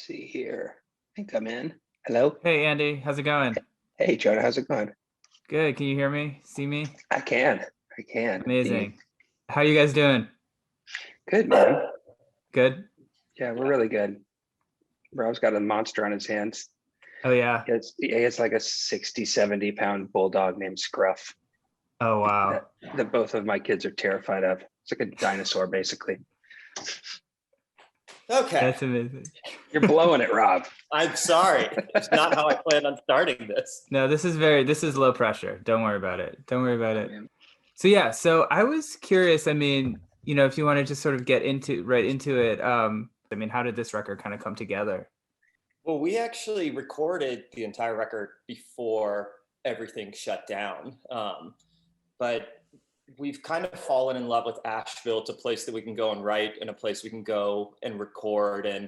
See here. I think I'm in. Hello? Hey Andy, how's it going? Hey, Jonah, how's it going? Good. Can you hear me? See me? I can. I can indeed. Amazing. How you guys doing? Good, man. Good? Yeah, we're really good. Rob's got a monster on his hands. Oh yeah. It's like a 60, 70 pound bulldog named Scruff Oh wow. that both of my kids are terrified of. It's like a dinosaur, basically. Okay. That's amazing. You're blowing it, Rob. I'm sorry. It's not how I planned on starting this. No, this is low pressure. Don't worry about it. Don't worry about it. Man. So I was curious, if you want to just sort of get right into it, how did this record kind of come together? Well, we actually recorded the entire record before everything shut down. But we've kind of fallen in love with Asheville. It's a place that we can go and write and a place we can go and record. And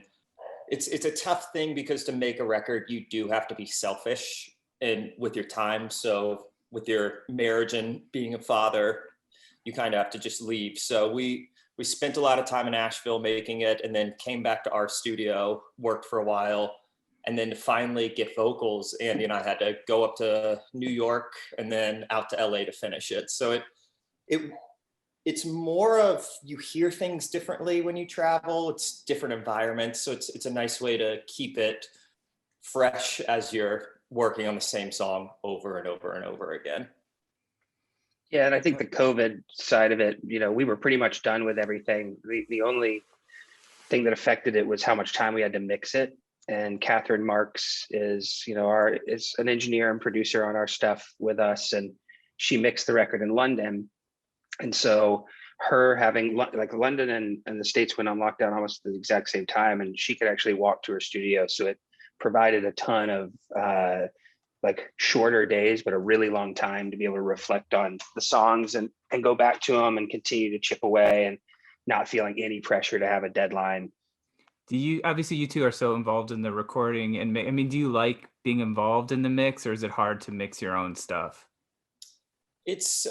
it's a tough thing because to make a record, you do have to be selfish and with your time. So with your marriage and being a father, you kind of have to just leave. So we spent a lot of time in Asheville making it and then came back to our studio, worked for a while. And then to finally get vocals, Andy and I had to go up to New York and then out to LA to finish it. So it's more of you hear things differently when you travel. It's different environments. So it's a nice way to keep it fresh as you're working on the same song over and over and over again. Yeah, and I think the COVID side of it, we were pretty much done with everything. The only thing that affected it was how much time we had to mix it. And Catherine Marks is an engineer and producer on our stuff with us, and she mixed the record in London. And so her having like London and the States went on lockdown almost at the exact same time, and she could actually walk to her studio. So it provided a ton of like shorter days, but a really long time to be able to reflect on the songs and go back to them and continue to chip away and not feeling any pressure to have a deadline. Obviously you two are so involved in the recording and do you like being involved in the mix, or is it hard to mix your own stuff? It's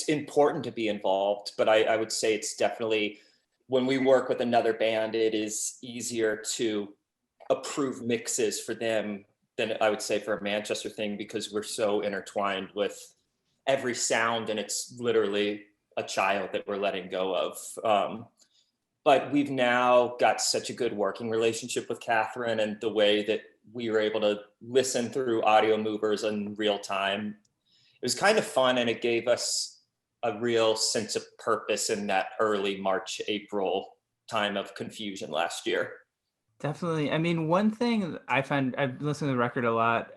important to be involved, but I would say it's definitely, when we work with another band, it is easier to approve mixes for them than I would say for a Manchester thing, because we're so intertwined with every sound and it's literally a child that we're letting go of. But we've now got such a good working relationship with Catherine, and the way that we were able to listen through audio movers in real time, it was kind of fun, and it gave us a real sense of purpose in that early March, April time of confusion last year. Definitely. One thing I find, I've listened to the record a lot,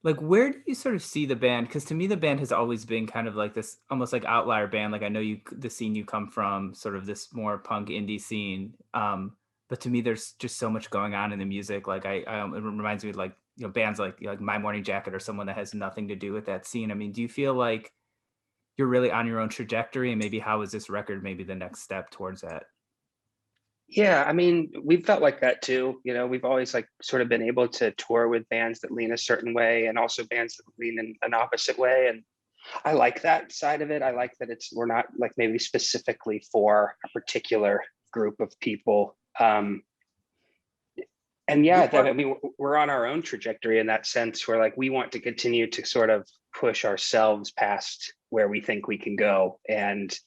where do you sort of see the band? Because to me, the band has always been kind of like this, almost like outlier band. Like I know the scene you come from, sort of this more punk indie scene. But to me, there's just so much going on in the music. Like it reminds me of like, bands like My Morning Jacket or someone that has nothing to do with that scene. Do you feel like you're really on your own trajectory, and maybe how is this record maybe the next step towards that? Yeah, we've felt like that too. We've always like sort of been able to tour with bands that lean a certain way and also bands that lean in an opposite way. And I like that side of it. I like that we're not like maybe specifically for a particular group of people. And yeah, we're on our own trajectory in that sense, where like we want to continue to sort of push ourselves past where we think we can go. And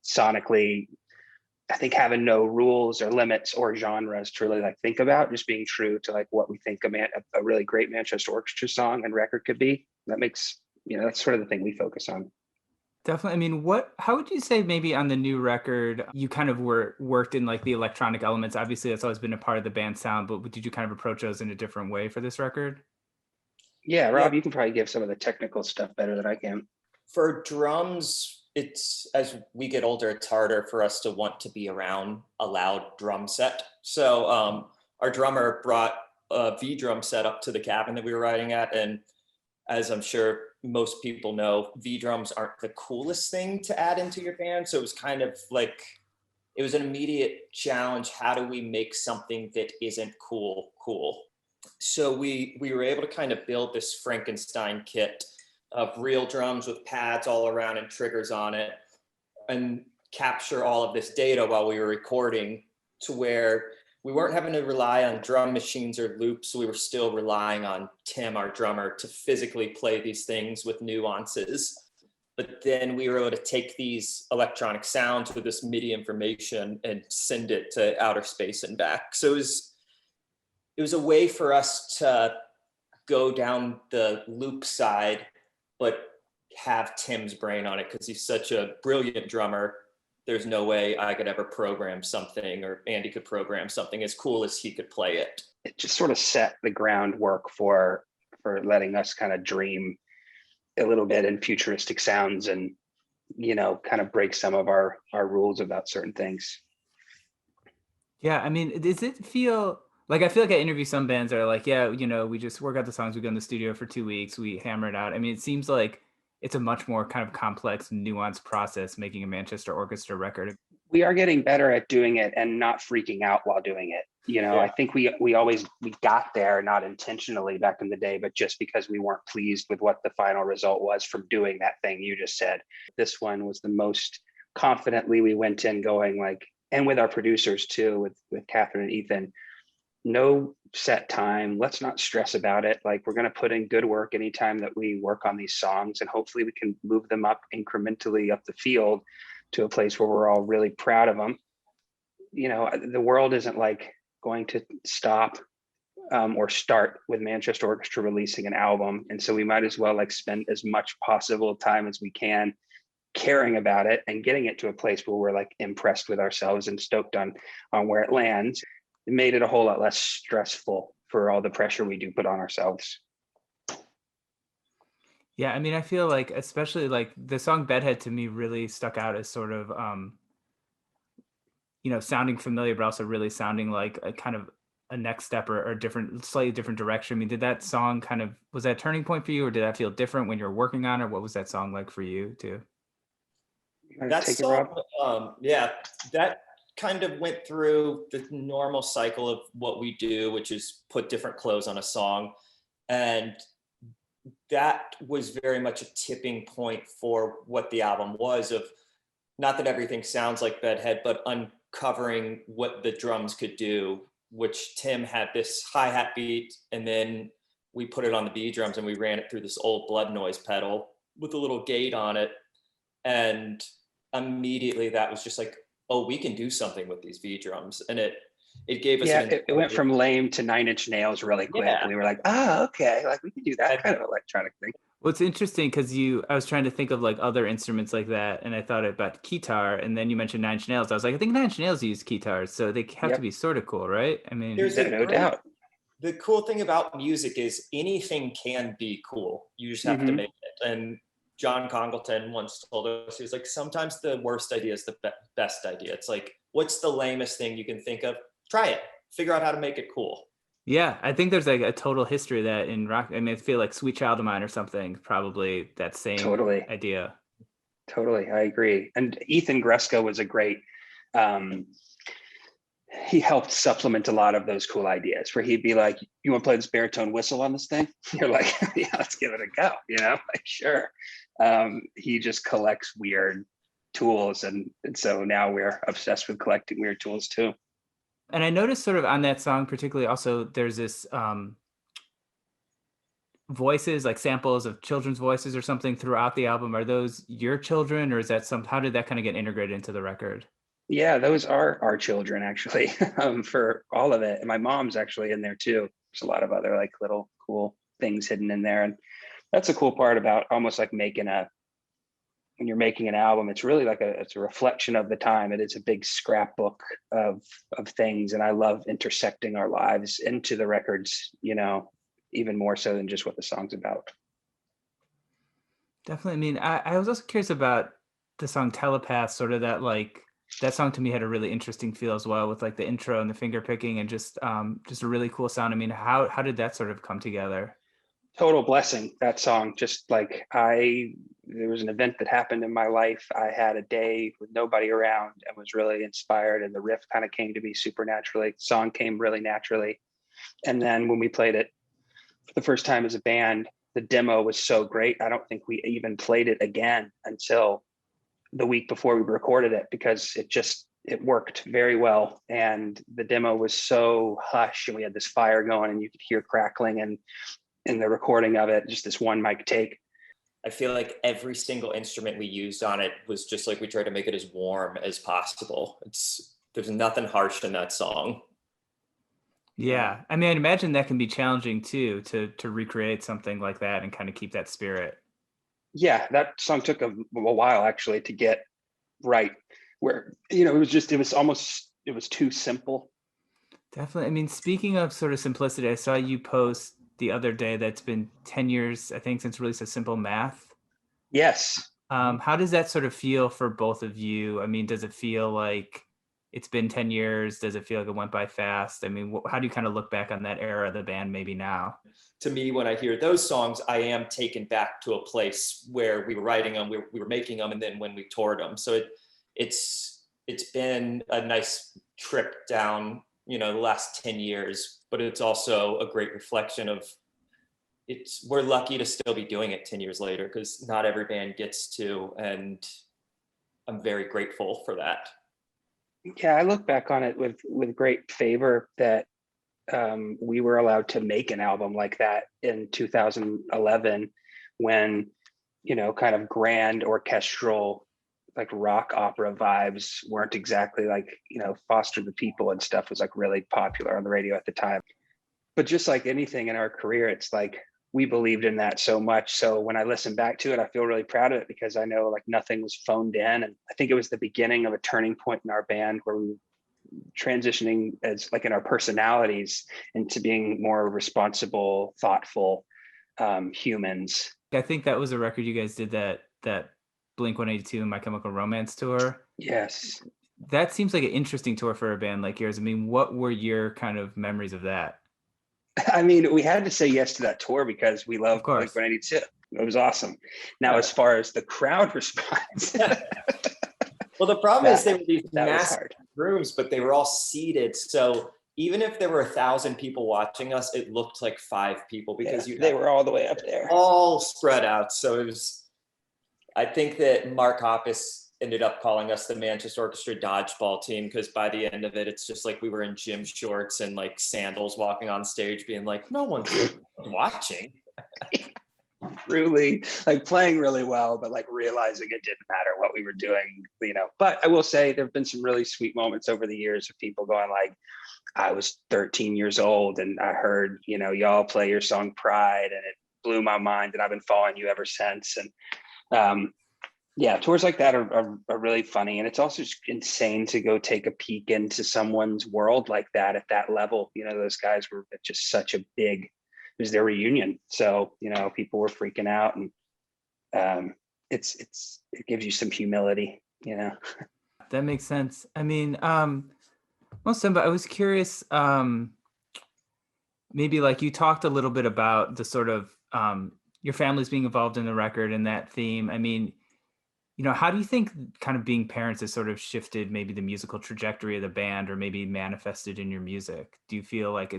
sonically, I think having no rules or limits or genres to really like think about, just being true to like what we think a really great Manchester Orchestra song and record could be. That makes, that's sort of the thing we focus on. Definitely. How would you say maybe on the new record, you kind of worked in like the electronic elements? Obviously that's always been a part of the band sound, but did you kind of approach those in a different way for this record? Yeah, Rob, you can probably give some of the technical stuff better than I can. For drums, it's, as we get older, it's harder for us to want to be around a loud drum set. So our drummer brought a V drum set up to the cabin that we were riding at. And as I'm sure most people know, V drums aren't the coolest thing to add into your band. So it was kind of like, it was an immediate challenge. How do we make something that isn't cool? So we were able to kind of build this Frankenstein kit of real drums with pads all around and triggers on it, and capture all of this data while we were recording, to where we weren't having to rely on drum machines or loops. So we were still relying on Tim, our drummer, to physically play these things with nuances. But then we were able to take these electronic sounds with this MIDI information and send it to outer space and back. So it was a way for us to go down the loop side, but have Tim's brain on it because he's such a brilliant drummer. There's no way I could ever program something, or Andy could program something as cool as he could play it. It just sort of set the groundwork for letting us kind of dream a little bit in futuristic sounds and, you know, kind of break some of our rules about certain things. Yeah, I mean, does it feel like, I feel like I interview some bands that are like, yeah, you know, we just work out the songs, we go in the studio for 2 weeks, we hammer it out. I mean, it seems like it's a much more kind of complex, nuanced process making a Manchester Orchestra record. We are getting better at doing it and not freaking out while doing it. You know, Yeah. I think we got there, not intentionally back in the day, but just because we weren't pleased with what the final result was from doing that thing you just said. This one was the most confidently we went in going like, and with our producers too, with Catherine and Ethan, no set time. Let's not stress about it. Like, we're going to put in good work anytime that we work on these songs, and hopefully we can move them up incrementally up the field to a place where we're all really proud of them. You know, the world isn't like going to stop or start with Manchester Orchestra releasing an album. And so we might as well like spend as much possible time as we can caring about it and getting it to a place where we're like impressed with ourselves and stoked on where it lands. It made it a whole lot less stressful for all the pressure we do put on ourselves. Yeah, I mean, I feel like, especially like the song Bedhead to me really stuck out as sort of, you know, sounding familiar, but also really sounding like a kind of a next step or different, slightly different direction. I mean, did that song kind of, was that a turning point for you, or did that feel different when you were working on it? What was that song like for you too? That song, yeah, that kind of went through the normal cycle of what we do, which is put different clothes on a song. And that was very much a tipping point for what the album was, of not that everything sounds like Bedhead, but uncovering what the drums could do, which Tim had this hi-hat beat, and then we put it on the B drums and we ran it through this old blood noise pedal with a little gate on it. And immediately that was just like, oh, we can do something with these V drums. And it gave us it went from lame to 9 Inch Nails really quick. Yeah. We were like, okay, like we can do that kind of electronic thing. Well, it's interesting because I was trying to think of like other instruments like that, and I thought about guitar, and then you mentioned 9 Inch Nails. I was like, I think 9 Inch Nails use guitars, so they have to be sort of cool, right? I mean, there's no doubt. The cool thing about music is anything can be cool. You just have to make it. And John Congleton once told us, he was like, sometimes the worst idea is the best idea. It's like, what's the lamest thing you can think of? Try it. Figure out how to make it cool. Yeah, I think there's like a total history of that in rock. I mean, I feel like Sweet Child of Mine or something, probably that same idea. Totally, I agree. And Ethan Gresko was a great, he helped supplement a lot of those cool ideas where he'd be like, you want to play this baritone whistle on this thing? You're like, yeah, let's give it a go, you know, like, sure. He just collects weird tools. And so now we're obsessed with collecting weird tools too. And I noticed sort of on that song particularly also there's this voices, like samples of children's voices or something throughout the album. Are those your children, or is that how did that kind of get integrated into the record? Yeah, those are our children actually, for all of it. And my mom's actually in there too. There's a lot of other like little cool things hidden in there. And that's a cool part about almost like when you're making an album, it's really like it's a reflection of the time. It is a big scrapbook of things. And I love intersecting our lives into the records, you know, even more so than just what the song's about. Definitely. I mean, I was also curious about the song Telepath, sort of that song to me had a really interesting feel as well, with like the intro and the finger picking and just a really cool sound. I mean, how did that sort of come together? Total blessing, that song. Just like there was an event that happened in my life. I had a day with nobody around and was really inspired, and the riff kind of came to me supernaturally. The song came really naturally. And then when we played it for the first time as a band, the demo was so great. I don't think we even played it again until the week before we recorded it, because it just it worked very well. And the demo was so hush, and we had this fire going, and you could hear crackling, and in the recording of it, just this one mic take. I feel like every single instrument we used on it was just like we tried to make it as warm as possible. There's nothing harsh in that song. Yeah. I mean, I'd imagine that can be challenging too, to recreate something like that and kind of keep that spirit. Yeah, that song took a while actually to get right, where, you know, it was too simple. Definitely. I mean, speaking of sort of simplicity, I saw you post the other day that's been 10 years, I think, since release of Simple Math. Yes. How does that sort of feel for both of you? I mean, does it feel like it's been 10 years? Does it feel like it went by fast? I mean, how do you kind of look back on that era of the band maybe now? To me, when I hear those songs, I am taken back to a place where we were writing them, we were making them, and then when we toured them. So it's been a nice trip down, you know, the last 10 years, but it's also a great reflection of we're lucky to still be doing it 10 years later, because not every band gets to, and I'm very grateful for that. Yeah, I look back on it with great favor that we were allowed to make an album like that in 2011, when, you know, kind of grand orchestral, like rock opera vibes weren't exactly like, you know, Foster the People and stuff was like really popular on the radio at the time. But just like anything in our career, it's like we believed in that so much. So when I listen back to it, I feel really proud of it, because I know like nothing was phoned in. And I think it was the beginning of a turning point in our band, where we were transitioning as like in our personalities into being more responsible, thoughtful humans. I think that was a record you guys did, that Blink-182 and My Chemical Romance tour. Yes. That seems like an interesting tour for a band like yours. I mean, what were your kind of memories of that? I mean, we had to say yes to that tour because we love Blink-182. It was awesome. Now, as far as the crowd response, well, the problem is they were these massive rooms, but they were all seated. So even if there were 1,000 people watching us, it looked like 5 people, because they were all the way up there, all spread out. So it was. I think that Mark Hoppus ended up calling us the Manchester Orchestra dodgeball team, because by the end of it, it's just like we were in gym shorts and like sandals walking on stage being like, no one's watching. Truly, like playing really well, but like realizing it didn't matter what we were doing, you know. But I will say there have been some really sweet moments over the years of people going like, I was 13 years old and I heard, you know, y'all play your song Pride, and it blew my mind, and I've been following you ever since. And yeah, tours like that are really funny. And it's also just insane to go take a peek into someone's world like that at that level. You know, those guys were just such a big, it was their reunion. So, you know, people were freaking out, and it gives you some humility, you know. That makes sense. I mean, most of them, but I was curious, maybe like you talked a little bit about the sort of your family's being involved in the record and that theme. I mean, you know, how do you think kind of being parents has sort of shifted maybe the musical trajectory of the band, or maybe manifested in your music? Do you feel like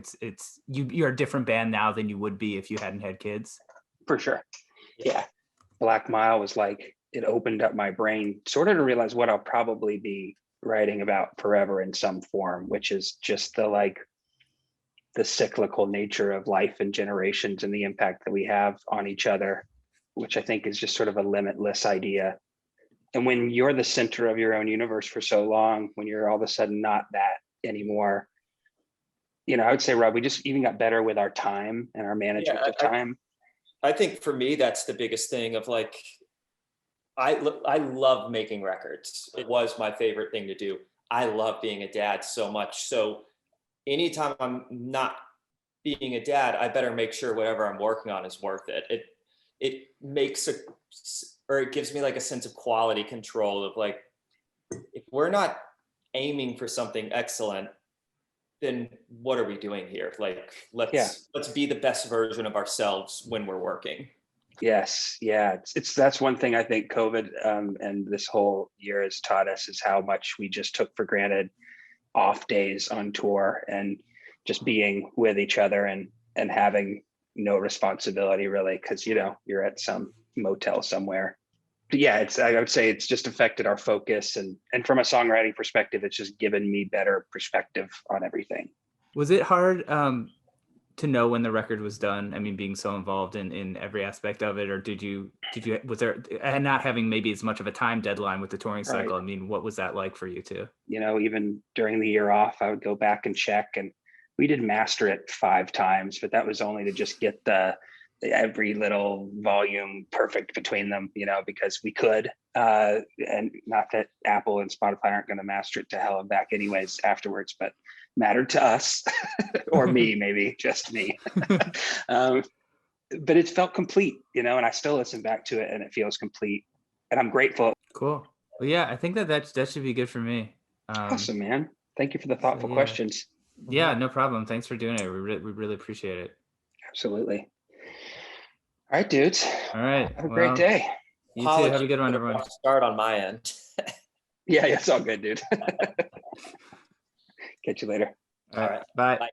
you're a different band now than you would be if you hadn't had kids? For sure. Yeah. Black Mile was like, it opened up my brain sort of to realize what I'll probably be writing about forever in some form, which is just the cyclical nature of life and generations, and the impact that we have on each other, which I think is just sort of a limitless idea. And when you're the center of your own universe for so long, when you're all of a sudden not that anymore, you know, I would say, Rob, we just even got better with our time and our management of time. I think for me, that's the biggest thing of like, I love making records. It was my favorite thing to do. I love being a dad so much. So anytime I'm not being a dad, I better make sure whatever I'm working on is worth it. It makes it gives me like a sense of quality control of like, if we're not aiming for something excellent, then what are we doing here? Like, let's be the best version of ourselves when we're working. Yes. Yeah. That's one thing I think COVID and this whole year has taught us, is how much we just took for granted off days on tour, and just being with each other and having no responsibility really. 'Cause, you know, you're at some motel somewhere yeah, I would say it's just affected our focus, and from a songwriting perspective, it's just given me better perspective on everything. Was it hard to know when the record was done? I mean, being so involved in every aspect of it, or was there, and not having maybe as much of a time deadline with the touring cycle? Right. I mean, what was that like for you too? You know, even during the year off, I would go back and check, and we did master it 5 times, but that was only to just get every little volume perfect between them, you know, because we could, and not that Apple and Spotify aren't going to master it to hell and back anyways afterwards, but mattered to us or me, maybe just me. But it felt complete, you know, and I still listen back to it and it feels complete, and I'm grateful. Cool. Well, yeah, I think that should be good for me. Awesome, man. Thank you for the thoughtful questions. Yeah, no problem. Thanks for doing it. We really appreciate it. Absolutely. All right, dudes. All right. Have a great day. You too. Have a good one, everyone. Start on my end. Yeah, it's all good, dude. Catch you later. All right. Bye.